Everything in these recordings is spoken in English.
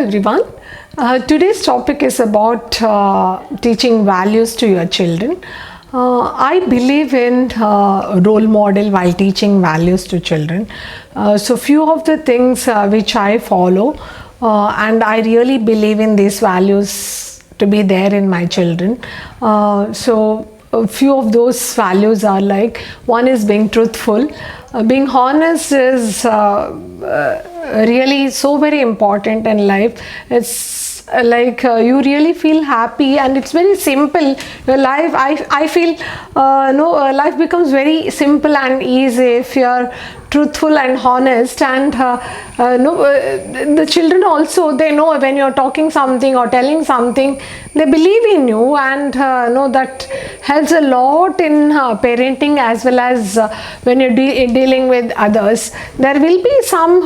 everyone. Today's topic is about teaching values to your children. I believe in role model while teaching values to children. So few of the things which I follow and I really believe in these values to be there in my children. So a few of those values are like, one is being truthful. Being honest is really so very important in life. It's like you really feel happy and it's very simple. Your life, I feel life becomes very simple and easy if you're truthful and honest. And the children also, they know when you're talking something or telling something, they believe in you, and that helps a lot in parenting as well as when you're dealing with others. There will be some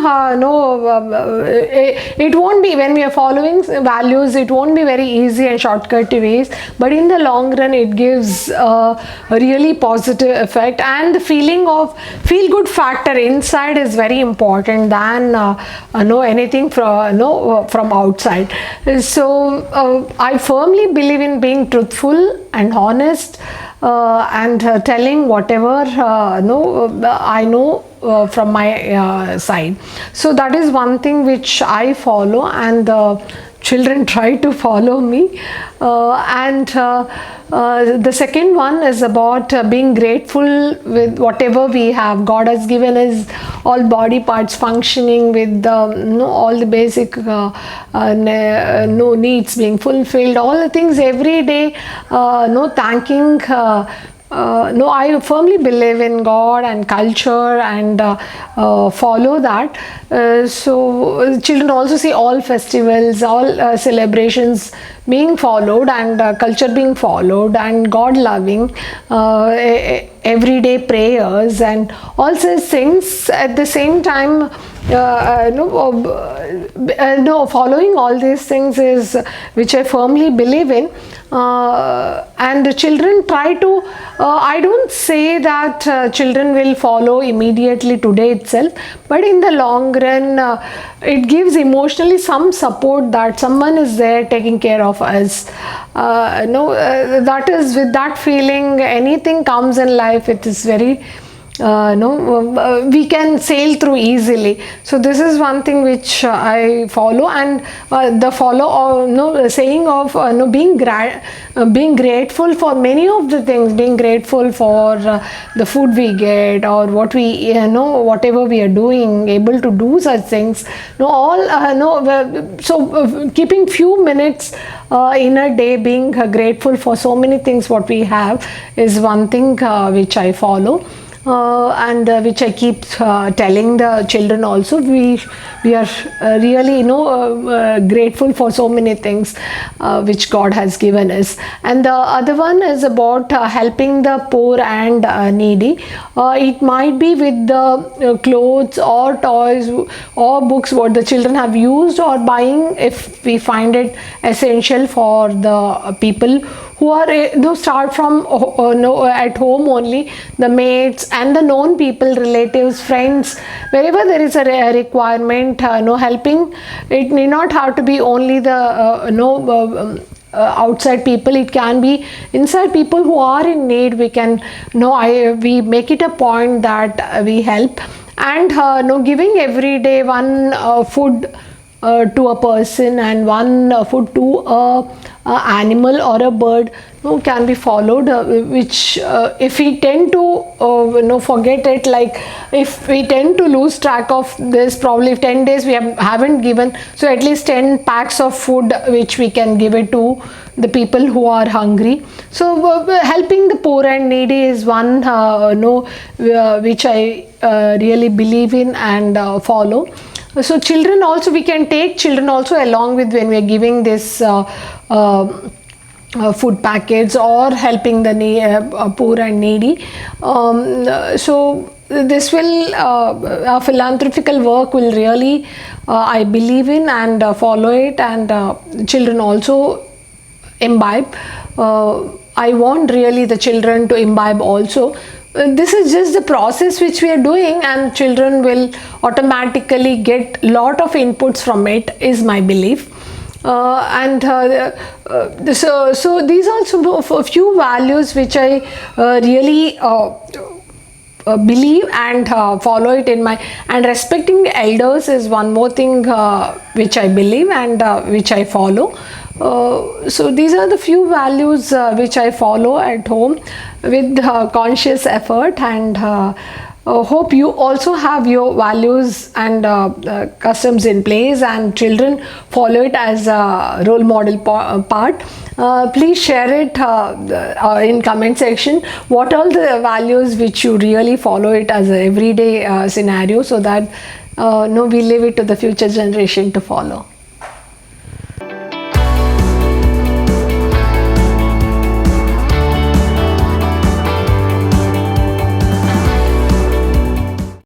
it won't be, when we are following values, it won't be very easy and shortcut ways, but in the long run it gives a really positive effect, and the feeling of feel good factor inside is very important than anything from outside. So I firmly believe in being truthful and honest and telling whatever I know from my side. So that is one thing which I follow, and children try to follow me. The second one is about being grateful with whatever we have. God has given us all body parts functioning with all the basic needs being fulfilled, all the things every day, thanking. I firmly believe in God and culture and follow that. So children also see all festivals, all celebrations being followed, and culture being followed, and God loving, everyday prayers and all such things. At the same time, following all these things is which I firmly believe in. And the children try to, I don't say that children will follow immediately today itself, but in the long run it gives emotionally some support that someone is there taking care of us. That is, with that feeling, anything comes in life, it is very we can sail through easily. So this is one thing which I follow. And the saying of being grateful for many of the things, being grateful for the food we get, or what we whatever we are doing, able to do such things, keeping few minutes in a day, being grateful for so many things what we have, is one thing which I follow. And which I keep telling the children also. We are really grateful for so many things which God has given us. And the other one is about helping the poor and needy. It might be with the clothes or toys or books what the children have used, or buying if we find it essential for the people who are start from at home only, the mates and the known people, relatives, friends, wherever there is a requirement, helping. It may not have to be only the outside people. It can be inside people who are in need. We can we make it a point that we help, and giving every day one food to a person and one food to a animal or a bird can be followed, which if we tend to forget it, like if we tend to lose track of this, probably if 10 days we haven't given, so at least 10 packs of food which we can give it to the people who are hungry. So helping the poor and needy is one which I really believe in and follow. So children also, we can take children also along with when we are giving this food packets or helping the poor and needy. So this will philanthropical work will really I believe in and follow it, and children also imbibe. I want really the children to imbibe also, this is just the process which we are doing, and children will automatically get lot of inputs from it, is my belief. So these are some of a few values which I really believe and follow it in my. And respecting the elders is one more thing which I believe and which I follow. So these are the few values which I follow at home with conscious effort, and hope you also have your values and customs in place, and children follow it as a role model part. Please share it in comment section what all the values which you really follow it as a everyday scenario, so that we leave it to the future generation to follow.